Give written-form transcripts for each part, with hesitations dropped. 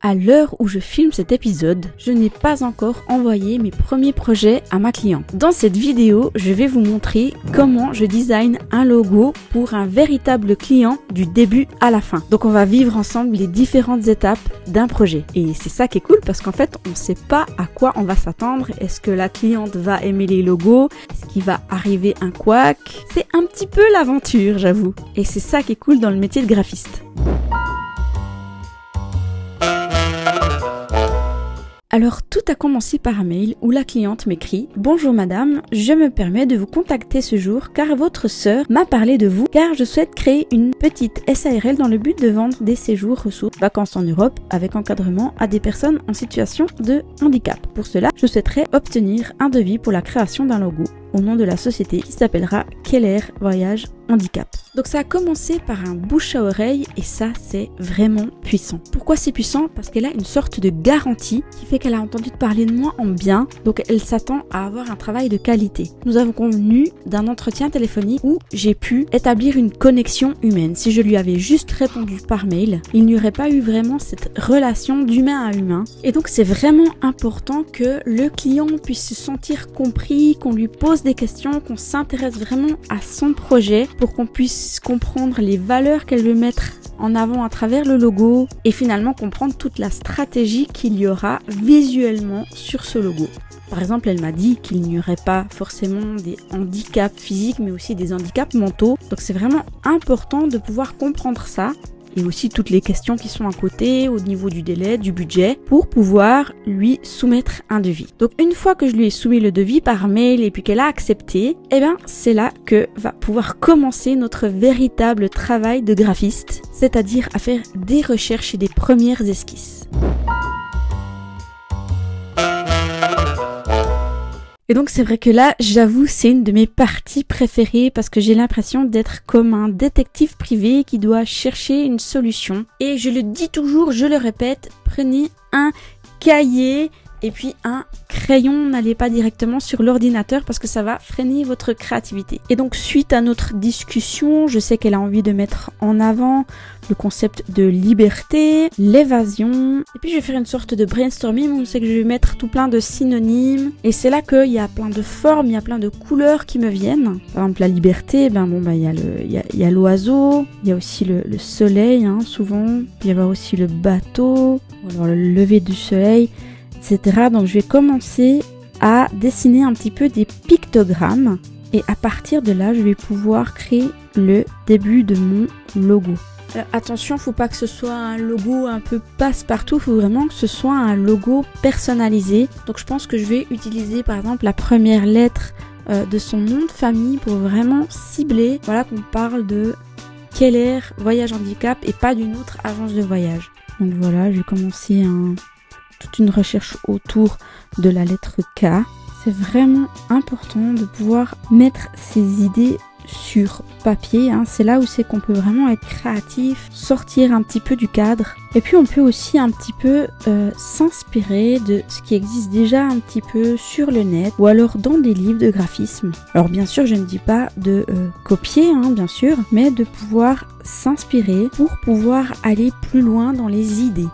À l'heure où je filme cet épisode, je n'ai pas encore envoyé mes premiers projets à ma cliente. Dans cette vidéo, je vais vous montrer comment je design un logo pour un véritable client du début à la fin. Donc on va vivre ensemble les différentes étapes d'un projet. Et c'est ça qui est cool parce qu'en fait, on ne sait pas à quoi on va s'attendre. Est-ce que la cliente va aimer les logos? Est-ce qu'il va arriver un couac? C'est un petit peu l'aventure, j'avoue. Et c'est ça qui est cool dans le métier de graphiste. Alors tout a commencé par un mail où la cliente m'écrit « Bonjour madame, je me permets de vous contacter ce jour car votre sœur m'a parlé de vous car je souhaite créer une petite SARL dans le but de vendre des séjours ressources vacances en Europe avec encadrement à des personnes en situation de handicap. Pour cela, je souhaiterais obtenir un devis pour la création d'un logo au nom de la société qui s'appellera Keller Voyage Handicap. » Donc ça a commencé par un bouche à oreille et ça c'est vraiment puissant. Pourquoi c'est puissant? Parce qu'elle a une sorte de garantie qui fait qu'elle a entendu parler de moi en bien, donc elle s'attend à avoir un travail de qualité. Nous avons convenu d'un entretien téléphonique où j'ai pu établir une connexion humaine. Si je lui avais juste répondu par mail, il n'y aurait pas eu vraiment cette relation d'humain à humain. Et donc c'est vraiment important que le client puisse se sentir compris, qu'on lui pose des questions, qu'on s'intéresse vraiment à son projet pour qu'on puisse comprendre les valeurs qu'elle veut mettre en avant à travers le logo et finalement comprendre toute la stratégie qu'il y aura visuellement sur ce logo. Par exemple, elle m'a dit qu'il n'y aurait pas forcément des handicaps physiques mais aussi des handicaps mentaux. Donc c'est vraiment important de pouvoir comprendre ça et aussi toutes les questions qui sont à côté au niveau du délai, du budget, pour pouvoir lui soumettre un devis. Donc une fois que je lui ai soumis le devis par mail et puis qu'elle a accepté, eh bien c'est là que va pouvoir commencer notre véritable travail de graphiste, c'est-à-dire à faire des recherches et des premières esquisses. Et donc c'est vrai que là, j'avoue, c'est une de mes parties préférées parce que j'ai l'impression d'être comme un détective privé qui doit chercher une solution. Et je le dis toujours, je le répète, prenez un cahier et puis un crayon, n'allez pas directement sur l'ordinateur parce que ça va freiner votre créativité. Et donc suite à notre discussion, je sais qu'elle a envie de mettre en avant le concept de liberté, l'évasion. Et puis je vais faire une sorte de brainstorming où je sais que je vais mettre tout plein de synonymes. Et c'est là qu'il y a plein de formes, il y a plein de couleurs qui me viennent. Par exemple la liberté, il y a l'oiseau, il y a aussi le soleil, souvent. Il va y avoir aussi le bateau, ou alors le lever du soleil, etc. Donc je vais commencer à dessiner un petit peu des pictogrammes. Et à partir de là, je vais pouvoir créer le début de mon logo. Alors, attention, faut pas que ce soit un logo un peu passe-partout, faut vraiment que ce soit un logo personnalisé. Donc je pense que je vais utiliser par exemple la première lettre de son nom de famille pour vraiment cibler, voilà, qu'on parle de Keller Voyage Handicap et pas d'une autre agence de voyage. Donc voilà, je vais commencer toute une recherche autour de la lettre K. C'est vraiment important de pouvoir mettre ses idées sur papier, c'est là où c'est qu'on peut vraiment être créatif, sortir un petit peu du cadre. Et puis on peut aussi un petit peu s'inspirer de ce qui existe déjà un petit peu sur le net ou alors dans des livres de graphisme. Alors bien sûr, je ne dis pas de copier, bien sûr, mais de pouvoir s'inspirer pour pouvoir aller plus loin dans les idées.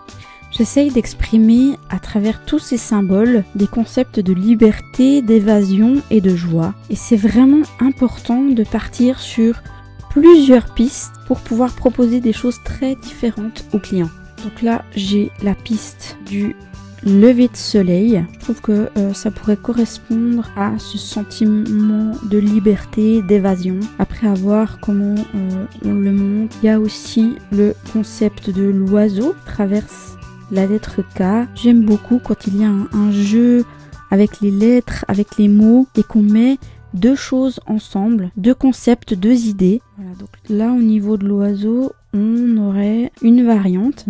J'essaye d'exprimer à travers tous ces symboles des concepts de liberté, d'évasion et de joie. Et c'est vraiment important de partir sur plusieurs pistes pour pouvoir proposer des choses très différentes aux clients. Donc là, j'ai la piste du lever de soleil. Je trouve que ça pourrait correspondre à ce sentiment de liberté, d'évasion. Après, à voir comment on le monte. Il y a aussi le concept de l'oiseau qui traverse la lettre K. J'aime beaucoup quand il y a un jeu avec les lettres, avec les mots et qu'on met deux choses ensemble, deux concepts, deux idées. Voilà, donc là au niveau de l'oiseau, on aurait une variante.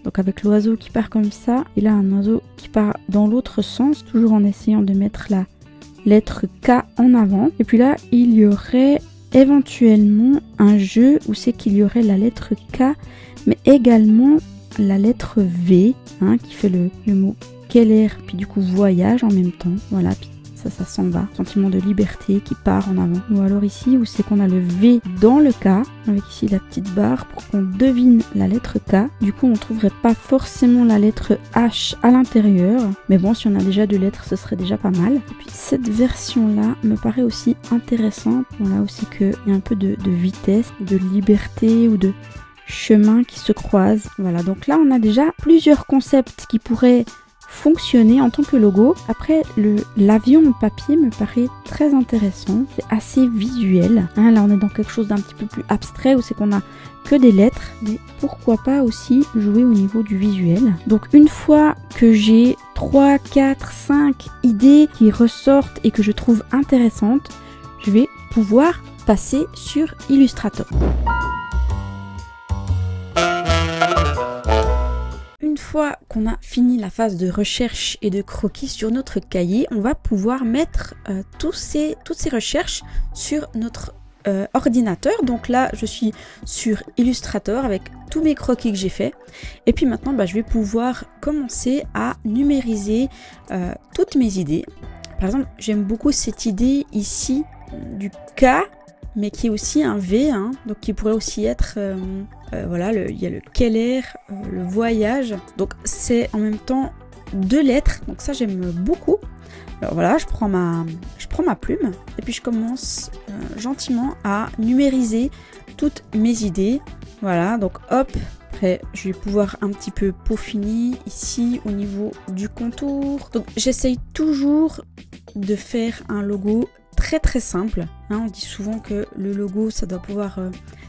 Donc avec l'oiseau qui part comme ça et là un oiseau qui part dans l'autre sens, toujours en essayant de mettre la lettre K en avant. Et puis là, il y aurait éventuellement un jeu où c'est qu'il y aurait la lettre K mais également la lettre V qui fait le mot Keller puis du coup voyage en même temps. Voilà, puis ça s'en va. Sentiment de liberté qui part en avant. Ou alors ici où c'est qu'on a le V dans le K, avec ici la petite barre pour qu'on devine la lettre K. Du coup on ne trouverait pas forcément la lettre H à l'intérieur. Mais bon, si on a déjà 2 lettres, ce serait déjà pas mal. Et puis cette version-là me paraît aussi intéressante. Bon, là aussi qu'il y a un peu de vitesse, de liberté ou de chemin qui se croisent. Voilà, donc là on a déjà plusieurs concepts qui pourraient fonctionner en tant que logo. Après, l'avion en papier me paraît très intéressant. C'est assez visuel. Hein, là, on est dans quelque chose d'un petit peu plus abstrait où c'est qu'on a que des lettres. Mais pourquoi pas aussi jouer au niveau du visuel. Donc, une fois que j'ai 3, 4, 5 idées qui ressortent et que je trouve intéressantes, je vais pouvoir passer sur Illustrator. Une fois qu'on a fini la phase de recherche et de croquis sur notre cahier, on va pouvoir mettre toutes ces recherches sur notre ordinateur. Donc là, je suis sur Illustrator avec tous mes croquis que j'ai fait. Et puis maintenant, je vais pouvoir commencer à numériser toutes mes idées. Par exemple, j'aime beaucoup cette idée ici du K, mais qui est aussi un V, hein, donc qui pourrait aussi être, voilà, il y a le Keller, le voyage, donc c'est en même temps 2 lettres, donc ça j'aime beaucoup. Alors voilà, je prends ma plume, et puis je commence gentiment à numériser toutes mes idées, voilà, donc hop, après je vais pouvoir un petit peu peaufiner ici au niveau du contour, donc j'essaye toujours de faire un logo très simple, hein, on dit souvent que le logo ça doit pouvoir,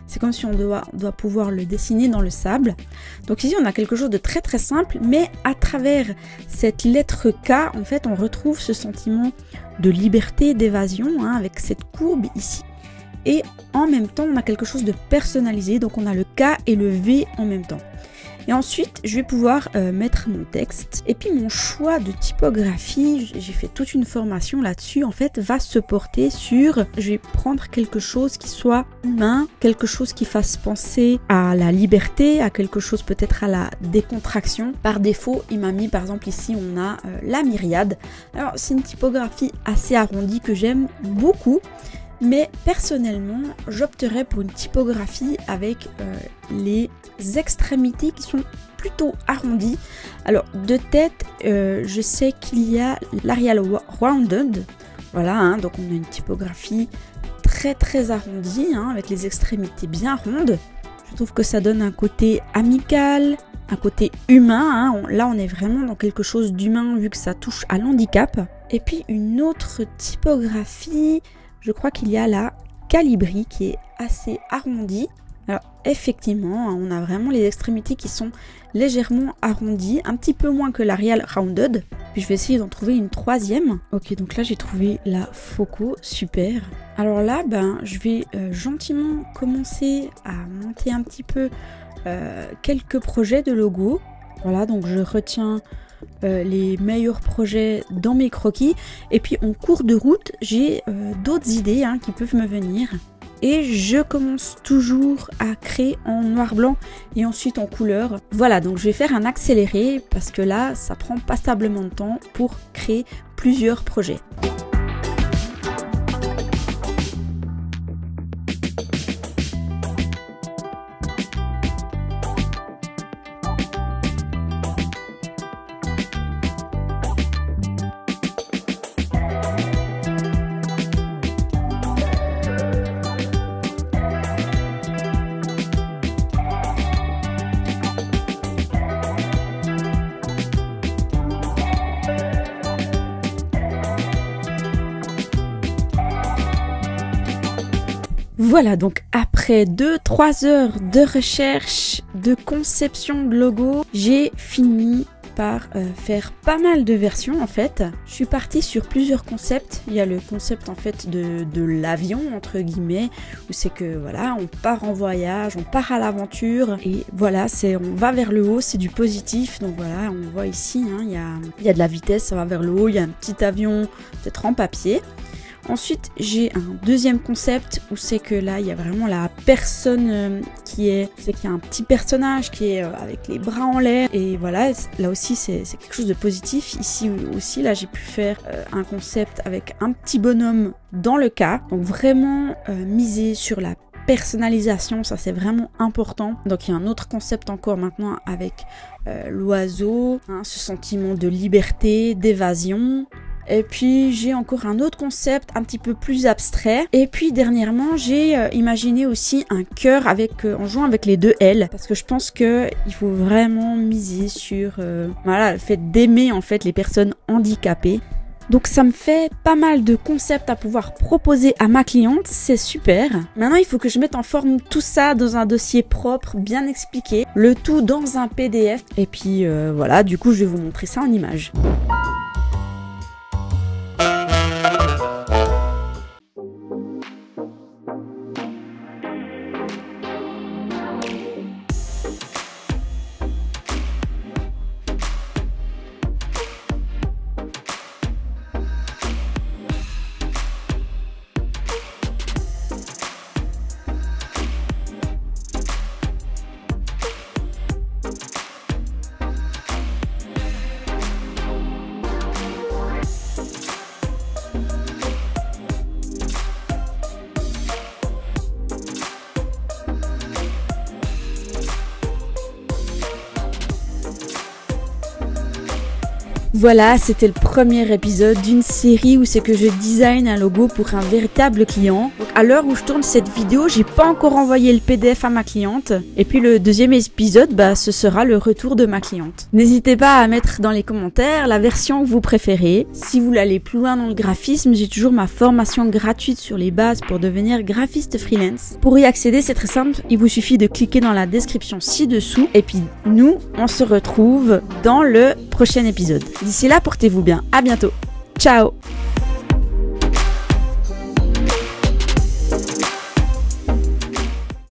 c'est comme si on doit pouvoir le dessiner dans le sable. Donc ici on a quelque chose de très simple, mais à travers cette lettre K en fait on retrouve ce sentiment de liberté, d'évasion, hein, avec cette courbe ici. Et en même temps on a quelque chose de personnalisé, donc on a le K et le V en même temps. Et ensuite, je vais pouvoir mettre mon texte. Et puis mon choix de typographie, j'ai fait toute une formation là-dessus, en fait, va se porter sur... Je vais prendre quelque chose qui soit humain, quelque chose qui fasse penser à la liberté, à quelque chose peut-être à la décontraction. Par défaut, il m'a mis, par exemple, ici, on a la myriade. Alors, c'est une typographie assez arrondie que j'aime beaucoup. Mais personnellement, j'opterais pour une typographie avec les extrémités qui sont plutôt arrondies. Alors de tête, je sais qu'il y a l'Arial Rounded. Voilà, hein, donc on a une typographie très arrondie, hein, avec les extrémités bien rondes. Je trouve que ça donne un côté amical, un côté humain. Hein. Là, on est vraiment dans quelque chose d'humain vu que ça touche à l'handicap. Et puis une autre typographie... Je crois qu'il y a la Calibri qui est assez arrondie. Alors effectivement, on a vraiment les extrémités qui sont légèrement arrondies, un petit peu moins que l'Arial Rounded. Puis je vais essayer d'en trouver une troisième. Ok, donc là j'ai trouvé la Foco, super. Alors là, je vais gentiment commencer à monter un petit peu quelques projets de logo. Voilà, donc je retiens... les meilleurs projets dans mes croquis, et puis en cours de route j'ai d'autres idées, hein, qui peuvent me venir, et je commence toujours à créer en noir blanc et ensuite en couleur. Voilà, donc je vais faire un accéléré parce que là ça prend passablement de temps pour créer plusieurs projets. Voilà, donc après 2-3 heures de recherche, de conception de logo, j'ai fini par faire pas mal de versions en fait. Je suis partie sur plusieurs concepts. Il y a le concept en fait de l'avion entre guillemets, où c'est que voilà, on part en voyage, on part à l'aventure et voilà, on va vers le haut, c'est du positif. Donc voilà, on voit ici, hein, il y a de la vitesse, ça va vers le haut, il y a un petit avion peut-être en papier. Ensuite, j'ai un deuxième concept où c'est que là, il y a vraiment la personne c'est qu'il y a un petit personnage qui est avec les bras en l'air. Et voilà, là aussi, c'est quelque chose de positif. Ici aussi, là, j'ai pu faire un concept avec un petit bonhomme dans le cas. Donc vraiment miser sur la personnalisation, ça c'est vraiment important. Donc il y a un autre concept encore maintenant avec l'oiseau, hein, ce sentiment de liberté, d'évasion. Et puis j'ai encore un autre concept un petit peu plus abstrait. Et puis dernièrement j'ai imaginé aussi un cœur en jouant avec les deux L, parce que je pense que il faut vraiment miser sur voilà, le fait d'aimer en fait les personnes handicapées. Donc ça me fait pas mal de concepts à pouvoir proposer à ma cliente, c'est super. Maintenant il faut que je mette en forme tout ça dans un dossier propre, bien expliqué, le tout dans un PDF. Et puis voilà, du coup je vais vous montrer ça en images. Voilà, c'était le premier épisode d'une série où c'est que je design un logo pour un véritable client. Donc à l'heure où je tourne cette vidéo, j'ai pas encore envoyé le PDF à ma cliente. Et puis le deuxième épisode, ce sera le retour de ma cliente. N'hésitez pas à mettre dans les commentaires la version que vous préférez. Si vous voulez aller plus loin dans le graphisme, j'ai toujours ma formation gratuite sur les bases pour devenir graphiste freelance. Pour y accéder, c'est très simple, il vous suffit de cliquer dans la description ci-dessous. Et puis nous, on se retrouve dans le prochain épisode. D'ici là, portez-vous bien. À bientôt. Ciao!